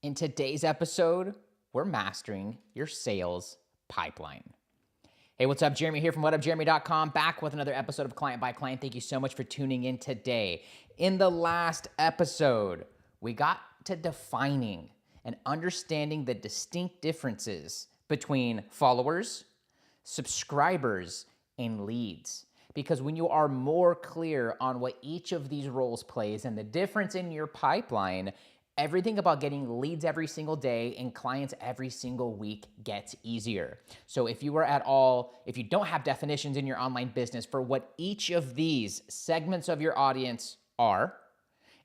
In today's episode, we're mastering your sales pipeline. Hey, what's up? Jeremy here from whatupjeremy.com, back with another episode of Client by Client. Thank you so much for tuning in today. In the last episode, we got to defining and understanding the distinct differences between followers, subscribers, and leads. Because when you are more clear on what each of these roles plays and the difference in your pipeline, everything about getting leads every single day and clients every single week gets easier. So if you don't have definitions in your online business for what each of these segments of your audience are,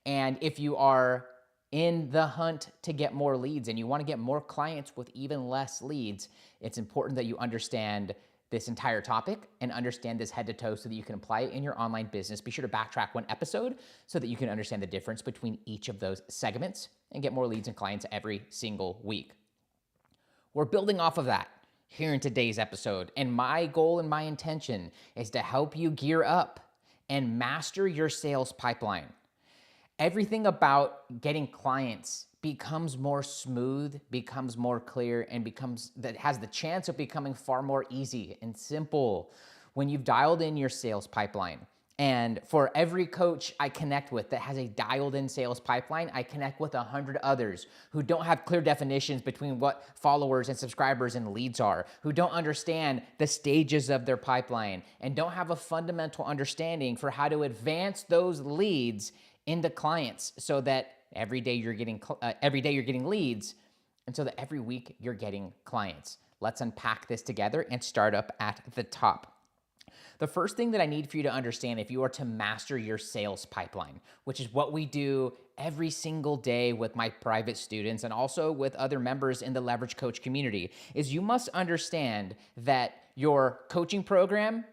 and if you are in the hunt to get more leads and you want to get more clients with even less leads, it's important that you understand this entire topic and understand this head to toe so that you can apply it in your online business. Be sure to backtrack one episode so that you can understand the difference between each of those segments and get more leads and clients every single week. We're building off of that here in today's episode, and my goal and my intention is to help you gear up and master your sales pipeline. Everything about getting clients becomes more smooth, becomes more clear, and has the chance of becoming far more easy and simple when you've dialed in your sales pipeline. And for every coach I connect with that has a dialed in sales pipeline, I connect with 100 others who don't have clear definitions between what followers and subscribers and leads are, who don't understand the stages of their pipeline, and don't have a fundamental understanding for how to advance those leads into clients so that every day you're getting leads, and so that every week you're getting clients. Let's unpack this together and start up at the top. The first thing that I need for you to understand if you are to master your sales pipeline, which is what we do every single day with my private students and also with other members in the Leverage Coach community, is you must understand that your coaching program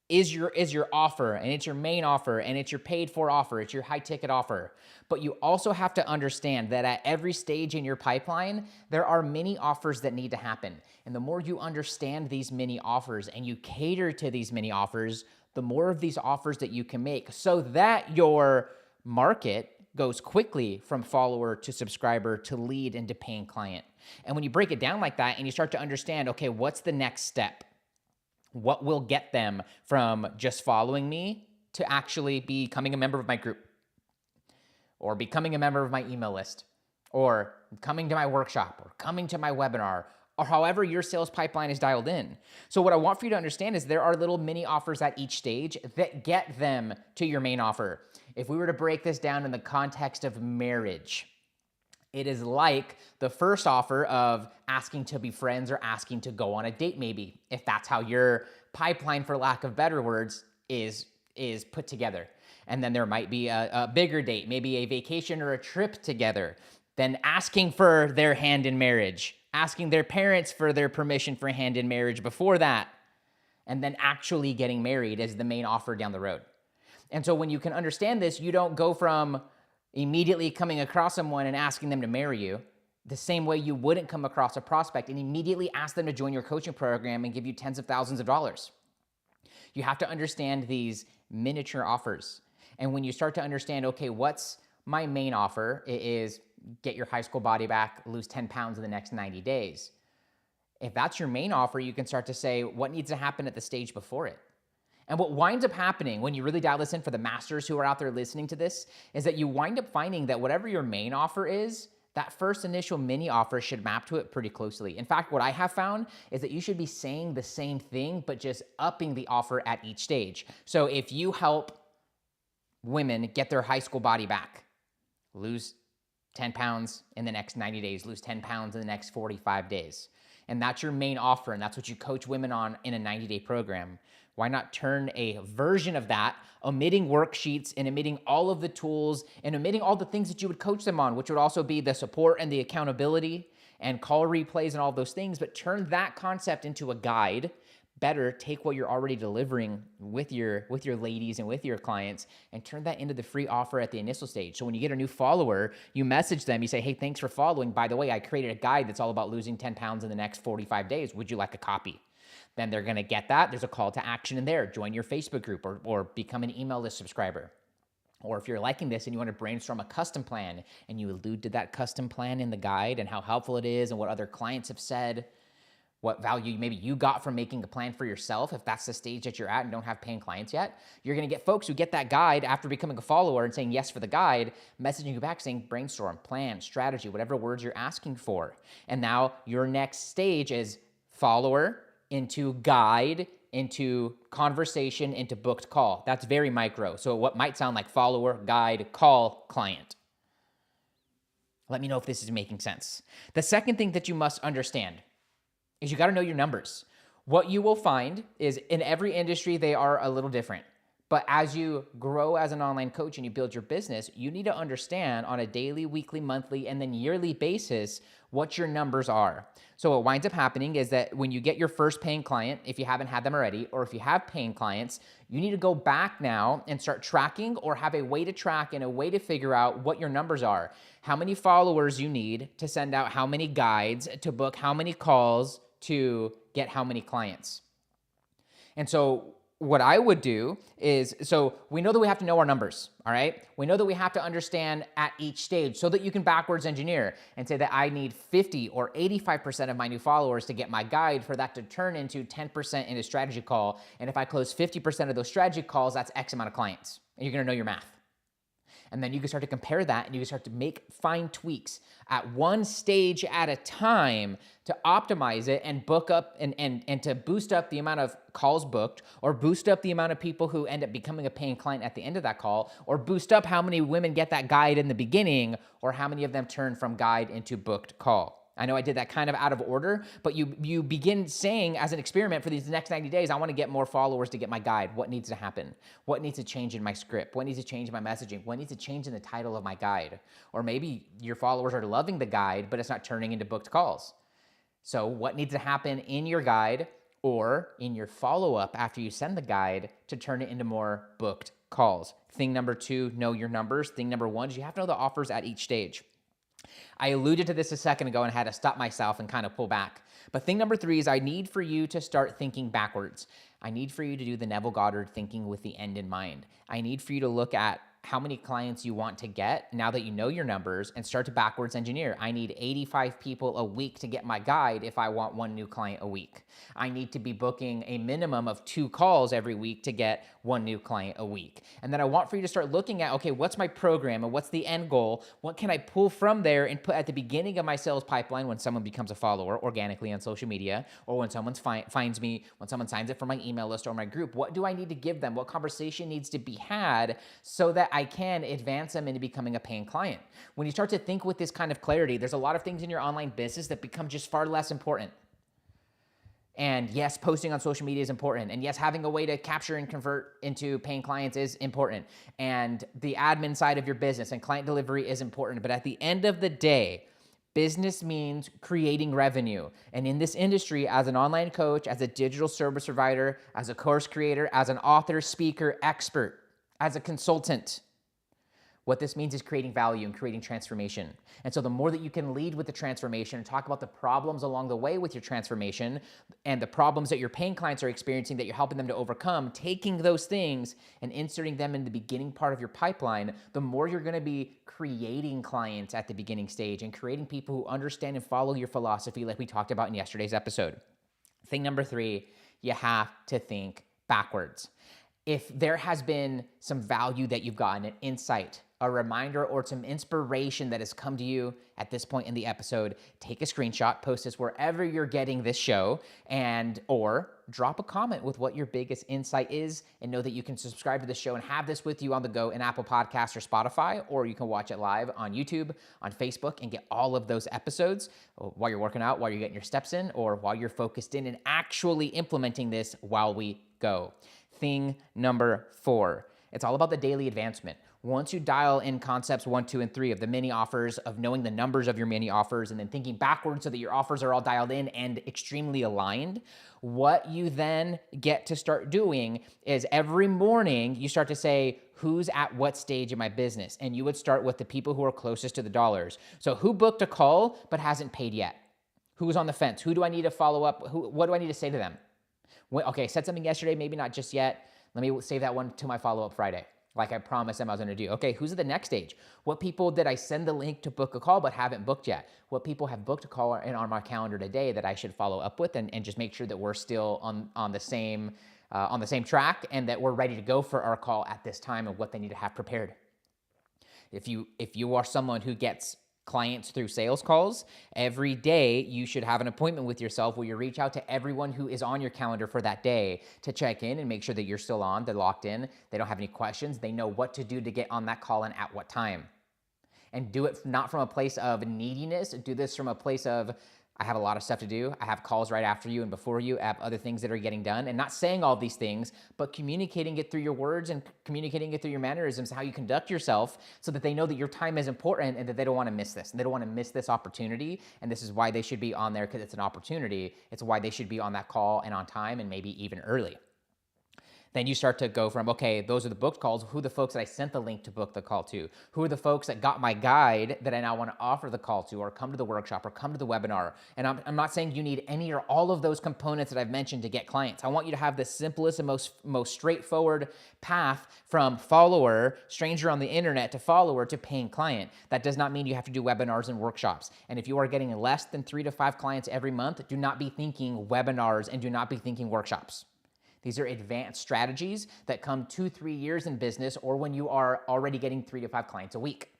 is your offer, and it's your main offer, and it's your paid for offer, it's your high ticket offer. But you also have to understand that at every stage in your pipeline, there are many offers that need to happen. And the more you understand these many offers and you cater to these many offers, the more of these offers that you can make so that your market goes quickly from follower to subscriber to lead and to paying client. And when you break it down like that and you start to understand, okay, what's the next step? What will get them from just following me to actually becoming a member of my group, or becoming a member of my email list, or coming to my workshop, or coming to my webinar, or however your sales pipeline is dialed in. So what I want for you to understand is there are little mini offers at each stage that get them to your main offer. If we were to break this down in the context of marriage, it is like the first offer of asking to be friends or asking to go on a date, maybe, if that's how your pipeline, for lack of better words, is put together. And then there might be a bigger date, maybe a vacation or a trip together. Then asking for their hand in marriage, asking their parents for their permission for hand in marriage before that, and then actually getting married as the main offer down the road. And so when you can understand this, you don't go from immediately coming across someone and asking them to marry you the same way you wouldn't come across a prospect and immediately ask them to join your coaching program and give you tens of thousands of dollars. You have to understand these miniature offers. And when you start to understand, okay, what's my main offer? It is get your high school body back, lose 10 pounds in the next 90 days. If that's your main offer, you can start to say, what needs to happen at the stage before it? And what winds up happening when you really dial this in for the masters who are out there listening to this is that you wind up finding that whatever your main offer is, that first initial mini offer should map to it pretty closely. In fact, what I have found is that you should be saying the same thing, but just upping the offer at each stage. So if you help women get their high school body back, lose 10 pounds in the next 90 days, lose 10 pounds in the next 45 days, and that's your main offer, and that's what you coach women on in a 90-day program, why not turn a version of that, omitting worksheets and omitting all of the tools and omitting all the things that you would coach them on, which would also be the support and the accountability and call replays and all those things, but turn that concept into a guide. Better take what you're already delivering with your ladies and with your clients and turn that into the free offer at the initial stage. So when you get a new follower, you message them, you say, hey, thanks for following. By the way, I created a guide that's all about losing 10 pounds in the next 45 days. Would you like a copy? Then they're going to get that. There's a call to action in there. Join your Facebook group or become an email list subscriber. Or if you're liking this and you want to brainstorm a custom plan and you allude to that custom plan in the guide and how helpful it is and what other clients have said, what value maybe you got from making a plan for yourself, if that's the stage that you're at and don't have paying clients yet, you're going to get folks who get that guide after becoming a follower and saying yes for the guide, messaging you back saying brainstorm, plan, strategy, whatever words you're asking for. And now your next stage is follower into guide, into conversation, into booked call. That's very micro. So what might sound like follower, guide, call, client. Let me know if this is making sense. The second thing that you must understand is you got to know your numbers. What you will find is in every industry, they are a little different. But as you grow as an online coach and you build your business, you need to understand on a daily, weekly, monthly, and then yearly basis what your numbers are. So what winds up happening is that when you get your first paying client, if you haven't had them already, or if you have paying clients, you need to go back now and start tracking or have a way to track and a way to figure out what your numbers are. How many followers you need to send out how many guides, to book how many calls, to get how many clients. And so what I would do is, so we know that we have to know our numbers, all right? We know that we have to understand at each stage so that you can backwards engineer and say that I need 50 or 85% of my new followers to get my guide for that to turn into 10% in a strategy call. And if I close 50% of those strategy calls, that's X amount of clients. And you're gonna know your math. And then you can start to compare that and you can start to make fine tweaks at one stage at a time to optimize it and book up and to boost up the amount of calls booked, or boost up the amount of people who end up becoming a paying client at the end of that call, or boost up how many women get that guide in the beginning, or how many of them turn from guide into booked call. I know I did that kind of out of order, but you begin saying as an experiment for these next 90 days, I want to get more followers to get my guide. What needs to happen? What needs to change in my script? What needs to change in my messaging? What needs to change in the title of my guide? Or maybe your followers are loving the guide, but it's not turning into booked calls. So what needs to happen in your guide or in your follow-up after you send the guide to turn it into more booked calls? Thing number 2, know your numbers. Thing number 1 is you have to know the offers at each stage. I alluded to this a second ago and had to stop myself and kind of pull back. But thing number 3 is I need for you to start thinking backwards. I need for you to do the Neville Goddard thinking with the end in mind. I need for you to look at how many clients you want to get now that you know your numbers and start to backwards engineer. I need 85 people a week to get my guide if I want 1 new client a week. I need to be booking a minimum of 2 calls every week to get 1 new client a week. And then I want for you to start looking at, okay, what's my program and what's the end goal? What can I pull from there and put at the beginning of my sales pipeline when someone becomes a follower organically on social media, or when someone finds me, when someone signs up for my email list or my group? What do I need to give them? What conversation needs to be had so that I can advance them into becoming a paying client? When you start to think with this kind of clarity, there's a lot of things in your online business that become just far less important. And yes, posting on social media is important. And yes, having a way to capture and convert into paying clients is important. And the admin side of your business and client delivery is important. But at the end of the day, business means creating revenue. And in this industry, as an online coach, as a digital service provider, as a course creator, as an author, speaker, expert, as a consultant, what this means is creating value and creating transformation. And so the more that you can lead with the transformation and talk about the problems along the way with your transformation and the problems that your paying clients are experiencing that you're helping them to overcome, taking those things and inserting them in the beginning part of your pipeline, the more you're gonna be creating clients at the beginning stage and creating people who understand and follow your philosophy like we talked about in yesterday's episode. Thing number 3, you have to think backwards. If there has been some value that you've gotten, an insight, a reminder, or some inspiration that has come to you at this point in the episode, take a screenshot, post this wherever you're getting this show, or drop a comment with what your biggest insight is, and know that you can subscribe to the show and have this with you on the go in Apple Podcasts or Spotify, or you can watch it live on YouTube, on Facebook, and get all of those episodes while you're working out, while you're getting your steps in, or while you're focused in and actually implementing this while we go. Thing number 4, it's all about the daily advancement. Once you dial in concepts 1, 2, and 3 of the mini offers, of knowing the numbers of your mini offers, and then thinking backwards so that your offers are all dialed in and extremely aligned, what you then get to start doing is every morning you start to say, who's at what stage in my business? And you would start with the people who are closest to the dollars. So who booked a call but hasn't paid yet? Who's on the fence? Who do I need to follow up? What do I need to say to them? Okay, said something yesterday, maybe not just yet. Let me save that one to my follow-up Friday. like I promised them I was going to do. Okay, who's at the next stage? What people did I send the link to book a call but haven't booked yet? What people have booked a call and on my calendar today that I should follow up with and just make sure that we're still on the same track and that we're ready to go for our call at this time and what they need to have prepared. If you are someone who gets clients through sales calls, every day you should have an appointment with yourself where you reach out to everyone who is on your calendar for that day to check in and make sure that you're still on, they're locked in, they don't have any questions, they know what to do to get on that call and at what time. And do it not from a place of neediness, do this from a place of, I have a lot of stuff to do. I have calls right after you and before you. I have other things that are getting done. And not saying all these things, but communicating it through your words and communicating it through your mannerisms, how you conduct yourself so that they know that your time is important and that they don't want to miss this. And they don't want to miss this opportunity. And this is why they should be on there because it's an opportunity. It's why they should be on that call and on time and maybe even early. Then you start to go from, okay, those are the booked calls. Who are the folks that I sent the link to book the call to? Who are the folks that got my guide that I now want to offer the call to or come to the workshop or come to the webinar? And I'm not saying you need any or all of those components that I've mentioned to get clients. I want you to have the simplest and most straightforward path from follower, stranger on the internet, to follower to paying client. That does not mean you have to do webinars and workshops. And if you are getting less than 3 to 5 clients every month, do not be thinking webinars and do not be thinking workshops. These are advanced strategies that come 2-3 years in business or when you are already getting 3 to 5 clients a week.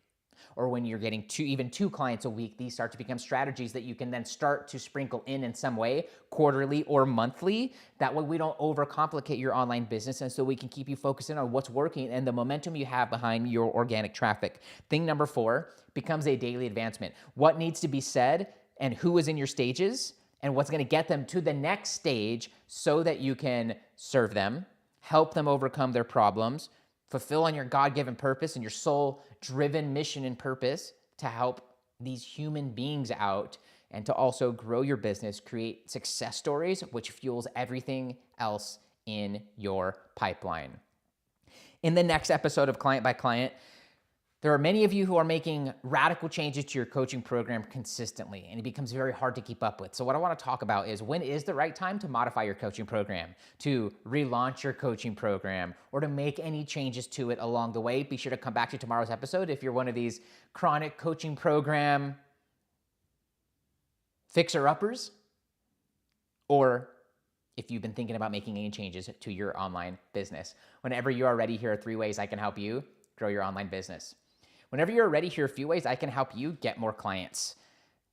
Or when you're getting even two clients a week, these start to become strategies that you can then start to sprinkle in some way, quarterly or monthly. That way we don't overcomplicate your online business and so we can keep you focusing on what's working and the momentum you have behind your organic traffic. Thing number 4 becomes a daily advancement. What needs to be said and who is in your stages and what's going to get them to the next stage so that you can serve them, help them overcome their problems, fulfill on your God-given purpose and your soul-driven mission and purpose to help these human beings out and to also grow your business, create success stories, which fuels everything else in your pipeline. In the next episode of Client by Client, there are many of you who are making radical changes to your coaching program consistently, and it becomes very hard to keep up with. So what I want to talk about is when is the right time to modify your coaching program, to relaunch your coaching program, or to make any changes to it along the way. Be sure to come back to tomorrow's episode if you're one of these chronic coaching program fixer-uppers, or if you've been thinking about making any changes to your online business. Whenever you are ready, here are 3 ways I can help you grow your online business. Whenever you're ready, here are a few ways I can help you get more clients.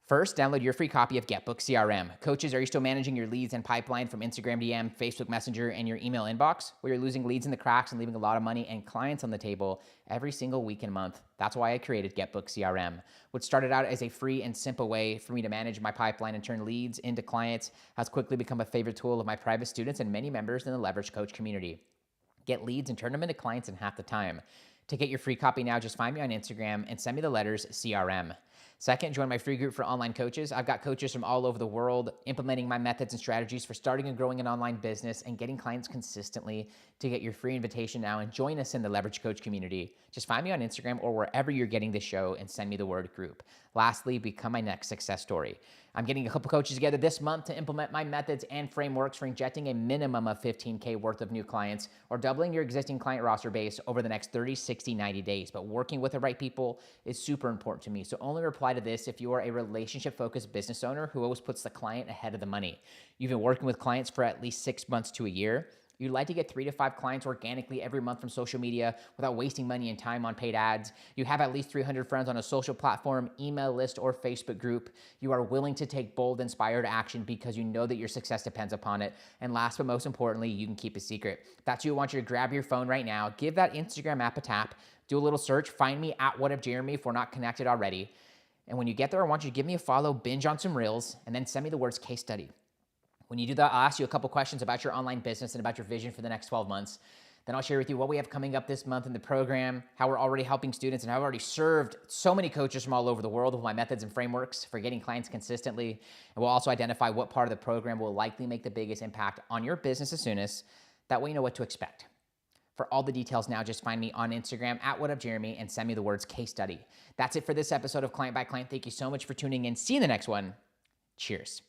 First, download your free copy of GetBookedCRM. Coaches, are you still managing your leads and pipeline from Instagram DM, Facebook Messenger, and your email inbox, where you're losing leads in the cracks and leaving a lot of money and clients on the table every single week and month? That's why I created GetBookedCRM, which started out as a free and simple way for me to manage my pipeline and turn leads into clients, has quickly become a favorite tool of my private students and many members in the Leverage Coach community. Get leads and turn them into clients in half the time. To get your free copy now, just find me on Instagram and send me the letters CRM. Second, join my free group for online coaches. I've got coaches from all over the world implementing my methods and strategies for starting and growing an online business and getting clients consistently. To get your free invitation now and join us in the Leverage Coach community, just find me on Instagram or wherever you're getting this show and send me the word group. Lastly, become my next success story. I'm getting a couple coaches together this month to implement my methods and frameworks for injecting a minimum of $15K worth of new clients or doubling your existing client roster base over the next 30, 60, 90 days. But working with the right people is super important to me. So only reply to this if you are a relationship-focused business owner who always puts the client ahead of the money. You've been working with clients for at least 6 months to a year. You'd like to get 3 to 5 clients organically every month from social media without wasting money and time on paid ads. You have at least 300 friends on a social platform, email list, or Facebook group. You are willing to take bold, inspired action because you know that your success depends upon it. And last but most importantly, you can keep a secret. That's you. I want you to grab your phone right now, give that Instagram app a tap, do a little search, find me at WhatUpJeremy if we're not connected already. And when you get there, I want you to give me a follow, binge on some reels, and then send me the words case study. When you do that, I'll ask you a couple questions about your online business and about your vision for the next 12 months. Then I'll share with you what we have coming up this month in the program, how we're already helping students, and how I've already served so many coaches from all over the world with my methods and frameworks for getting clients consistently. And we'll also identify what part of the program will likely make the biggest impact on your business as soonest. That way you know what to expect. For all the details now, just find me on Instagram at WhatUpJeremy and send me the words case study. That's it for this episode of Client by Client. Thank you so much for tuning in. See you in the next one. Cheers.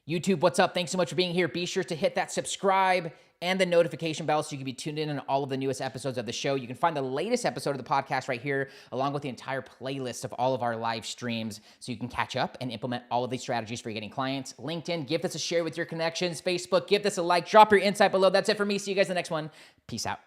YouTube, what's up? Thanks so much for being here. Be sure to hit that subscribe and the notification bell so you can be tuned in on all of the newest episodes of the show. You can find the latest episode of the podcast right here, along with the entire playlist of all of our live streams, so you can catch up and implement all of these strategies for getting clients. LinkedIn, give this a share with your connections. Facebook, give this a like. Drop your insight below. That's it for me. See you guys in the next one. Peace out.